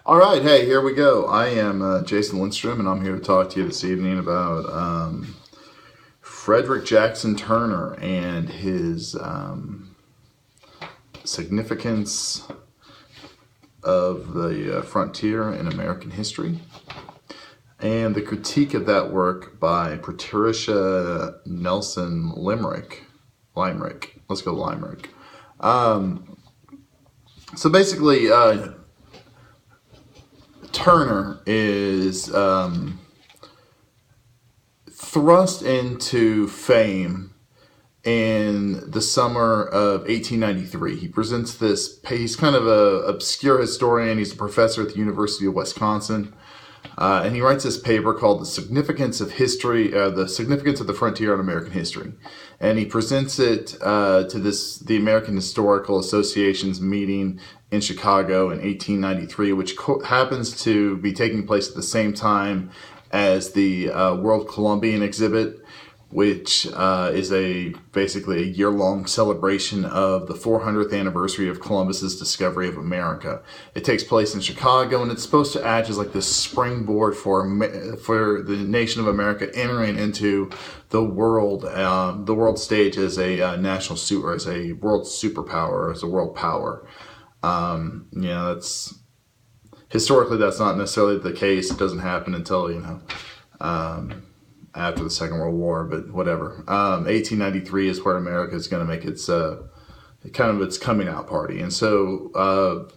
All right, hey, here we go. I am Jason Lindstrom, and I'm here to talk to you this evening about Frederick Jackson Turner and his significance of the frontier in American history, and the critique of that work by Patricia Nelson Limerick. Let's go Limerick. So basically, Turner is thrust into fame in the summer of 1893. He presents this, he's kind of an obscure historian. He's a professor at the University of Wisconsin. And he writes this paper called The Significance of History, the Significance of the Frontier in American History. And he presents it to the American Historical Association's meeting in Chicago in 1893, which happens to be taking place at the same time as the World Columbian exhibit, which is basically a year-long celebration of the 400th anniversary of Columbus's discovery of America. It takes place in Chicago, and it's supposed to act as like this springboard for the nation of America entering into the world stage as a national super, as a world superpower, as a world power. That's historically that's not necessarily the case. It doesn't happen until after the Second World War, but whatever. 1893 is where America is going to make its its coming out party. And so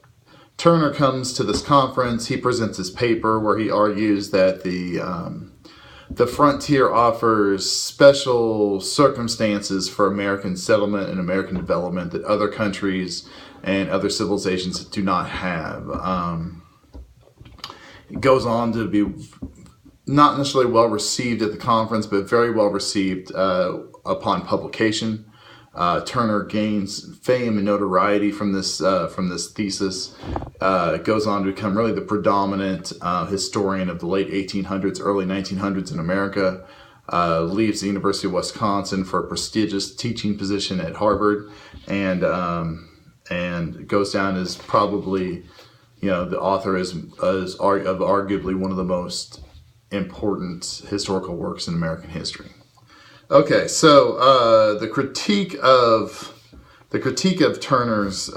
Turner comes to this conference. He presents his paper where he argues that the frontier offers special circumstances for American settlement and American development that other countries and other civilizations do not have. It goes on to be not necessarily well received at the conference, but very well received upon publication. Turner gains fame and notoriety from this thesis. Goes on to become really the predominant historian of the late 1800s, early 1900s in America. Leaves the University of Wisconsin for a prestigious teaching position at Harvard, and goes down as probably, the author is of arguably one of the most important historical works in American history. Okay, so the critique of Turner's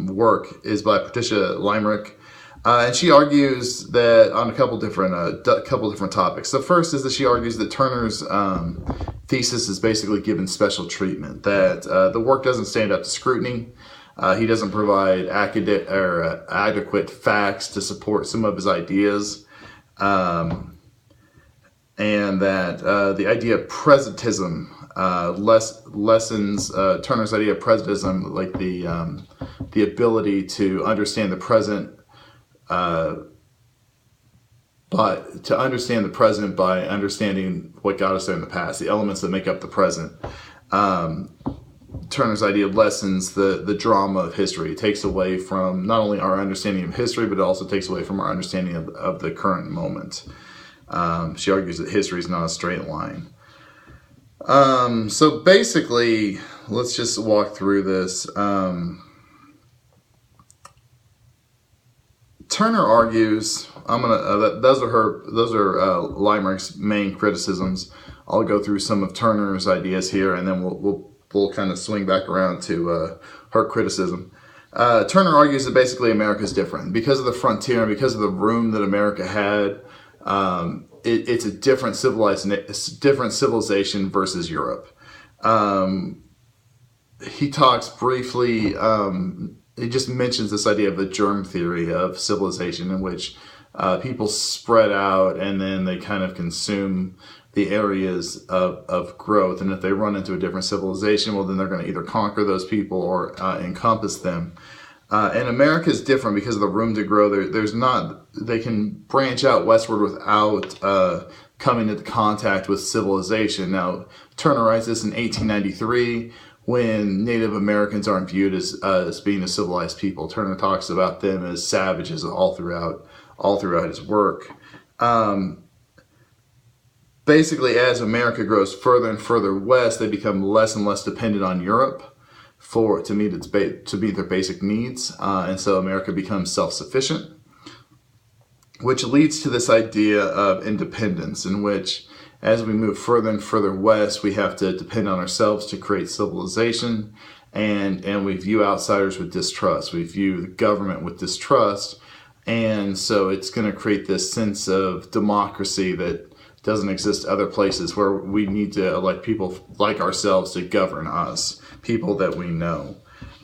work is by Patricia Limerick, and she argues that on a couple different topics. The first is that she argues that Turner's thesis is basically given special treatment, that the work doesn't stand up to scrutiny. He doesn't provide adequate facts to support some of his ideas. And that the idea of presentism lessens Turner's idea of presentism, like the ability to understand the present, but to understand the present by understanding what got us there in the past, the elements that make up the present. Turner's idea lessens the drama of history. It takes away from not only our understanding of history, but it also takes away from our understanding of the current moment. She argues that history is not a straight line. So basically, let's just walk through this. Turner argues, those are Limerick's main criticisms. I'll go through some of Turner's ideas here, and then we'll kind of swing back around to her criticism. Turner argues that basically America is different because of the frontier and because of the room that America had. It's a different civilization versus Europe. He talks briefly. He just mentions this idea of the germ theory of civilization, in which people spread out and then they kind of consume the areas of growth. And if they run into a different civilization, well, then they're going to either conquer those people or encompass them. And America is different because of the room to grow. They can branch out westward without coming into contact with civilization. Now, Turner writes this in 1893 when Native Americans aren't viewed as being a civilized people. Turner talks about them as savages all throughout his work. Basically, as America grows further and further west, they become less and less dependent on Europe to meet their basic needs, and so America becomes self-sufficient. which leads to this idea of independence, in which as we move further and further west, we have to depend on ourselves to create civilization, and we view outsiders with distrust. We view the government with distrust, and so it's going to create this sense of democracy that doesn't exist other places, where we need to elect people like ourselves to govern us, people that we know.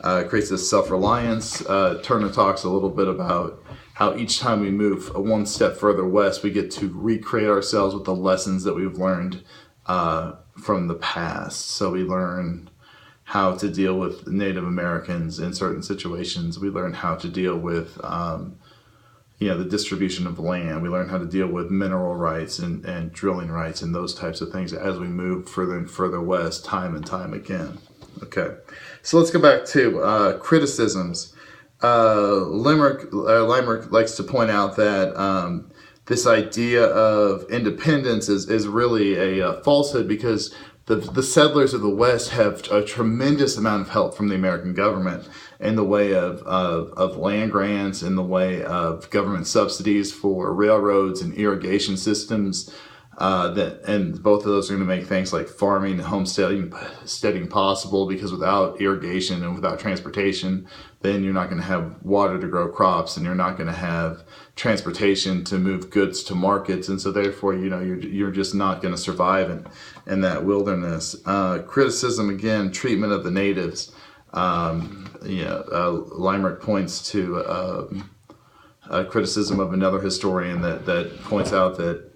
It creates this self-reliance. Turner talks a little bit about how each time we move one step further west, we get to recreate ourselves with the lessons that we've learned from the past. So we learn how to deal with Native Americans in certain situations. We learn how to deal with the distribution of land. We learn how to deal with mineral rights and drilling rights and those types of things as we move further and further west, time and time again. Okay, so let's go back to criticisms. Limerick likes to point out that this idea of independence is really a falsehood, because the settlers of the West have a tremendous amount of help from the American government in the way of land grants, in the way of government subsidies for railroads and irrigation systems. And both of those are going to make things like farming and homesteading possible, because without irrigation and without transportation, then you're not going to have water to grow crops, and you're not going to have transportation to move goods to markets, and so therefore you're just not going to survive in that wilderness. Criticism, again, treatment of the natives. Limerick points to a criticism of another historian that points out that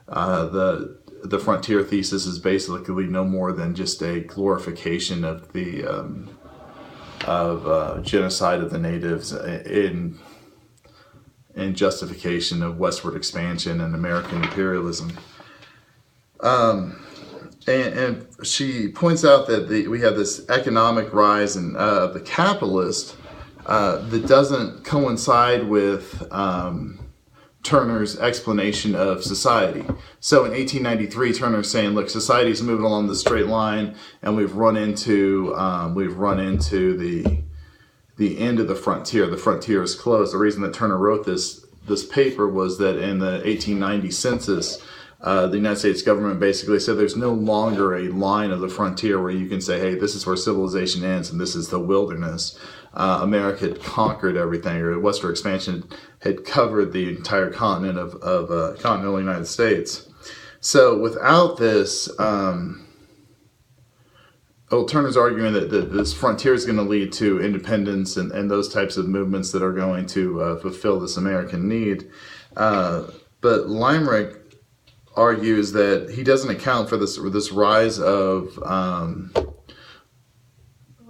the frontier thesis is basically no more than just a glorification of the genocide of the natives in justification of westward expansion and American imperialism. And she points out that we have this economic rise of the capitalist that doesn't coincide with Turner's explanation of society. So in 1893, Turner's saying, look, society's moving along the straight line, and we've run into the end of the frontier. The frontier is closed. The reason that Turner wrote this paper was that in the 1890 census, the United States government basically said there's no longer a line of the frontier where you can say, hey, this is where civilization ends and this is the wilderness. America had conquered everything, or westward expansion had covered the entire continent of continental United States. So without this, Turner's arguing that this frontier is going to lead to independence and those types of movements that are going to fulfill this American need. But Limerick argues that he doesn't account for this rise of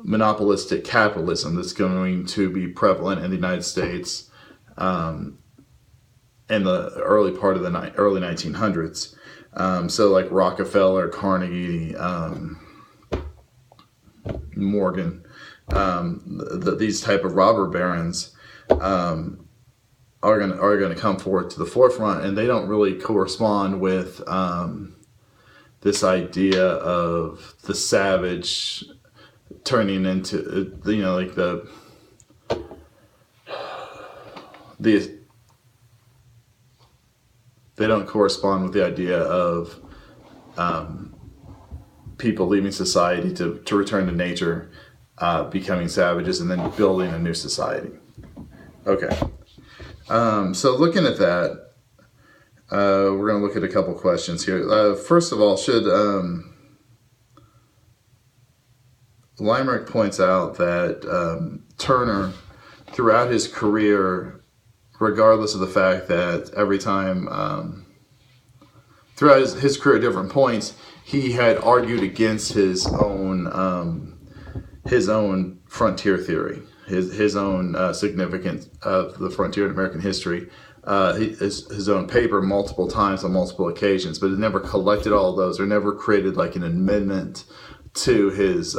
monopolistic capitalism that's going to be prevalent in the United States in the early part of the early 1900s. So like Rockefeller, Carnegie, Morgan, these type of robber barons are going to come forward to the forefront, and they don't really correspond with this idea of the savage turning into like the they don't correspond with the idea of people leaving society to return to nature, becoming savages, and then building a new society. Okay. So looking at that, we're going to look at a couple questions here. First of all, should Limerick points out that Turner, throughout his career, regardless of the fact that every time, throughout his career at different points, he had argued against his own frontier theory, his own significance of the frontier in American history, his own paper multiple times on multiple occasions, but it never collected all of those or never created like an amendment to his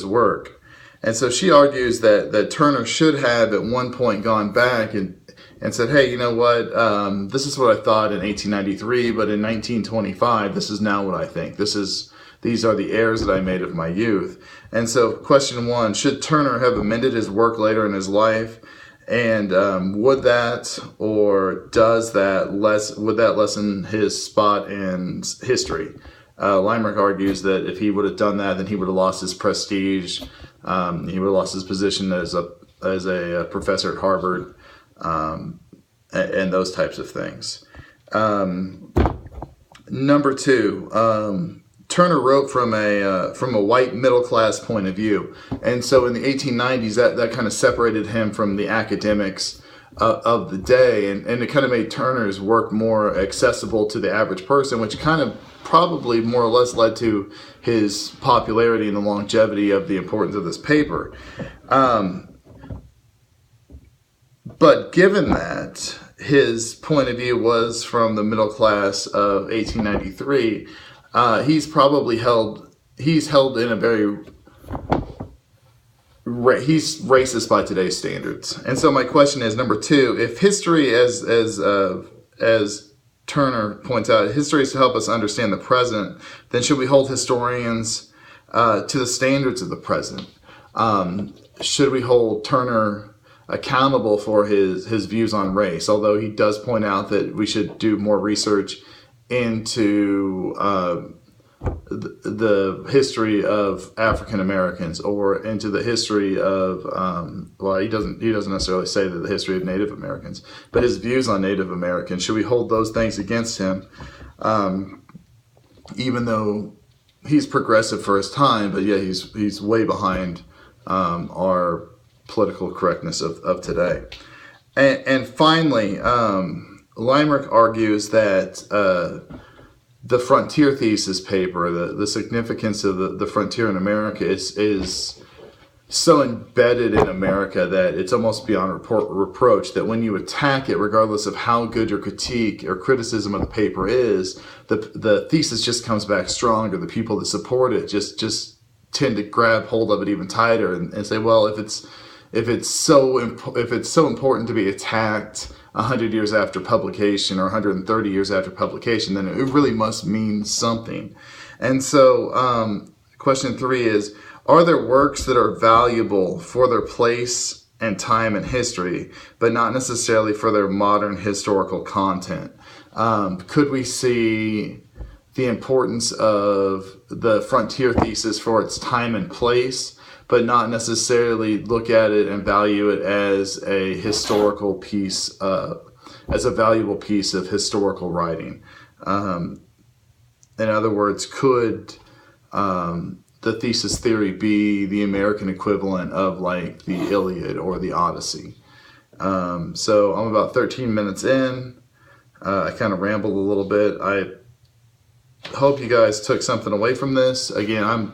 work. And so she argues that Turner should have at one point gone back and said, hey, you know what, this is what I thought in 1893, but in 1925, this is now what I think. These are the errors that I made of my youth. And so question one, should Turner have amended his work later in his life And would that lessen his spot in history? Limerick argues that if he would have done that, then he would have lost his prestige. He would have lost his position as a professor at Harvard, and those types of things. Number two, Turner wrote from a white middle class point of view, and so in the 1890s, that kind of separated him from the academics of the day, and it kind of made Turner's work more accessible to the average person, which kind of probably more or less led to his popularity and the longevity of the importance of this paper. But given that his point of view was from the middle class of 1893, he's held in a very he's racist by today's standards. And so my question is, number two, if history, as Turner points out, history is to help us understand the present, then should we hold historians to the standards of the present? Should we hold Turner accountable for his views on race, although he does point out that we should do more research into the history of African Americans, or into the history of he doesn't necessarily say that the history of Native Americans, but his views on Native Americans. Should we hold those things against him, even though he's progressive for his time, but yeah, he's way behind our political correctness of today. And finally, Limerick argues that the frontier thesis paper, the significance of the frontier in America is so embedded in America that it's almost beyond reproach, that when you attack it, regardless of how good your critique or criticism of the paper is, the thesis just comes back stronger. The people that support it just tend to grab hold of it even tighter and say, well, if it's so important to be attacked 100 years after publication or 130 years after publication, then it really must mean something. And so question three is, are there works that are valuable for their place and time in history, but not necessarily for their modern historical content? Could we see the importance of the frontier thesis for its time and place, but not necessarily look at it and value it as a historical piece, as a valuable piece of historical writing? In other words, could the thesis theory be the American equivalent of like the Iliad or the Odyssey? So I'm about 13 minutes in. I kind of rambled a little bit. I hope you guys took something away from this. Again,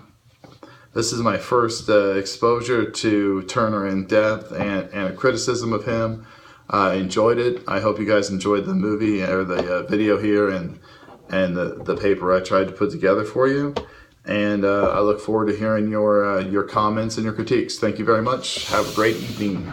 this is my first exposure to Turner in depth and a criticism of him. I enjoyed it. I hope you guys enjoyed the movie or the video here and the paper I tried to put together for you. And I look forward to hearing your comments and your critiques. Thank you very much. Have a great evening.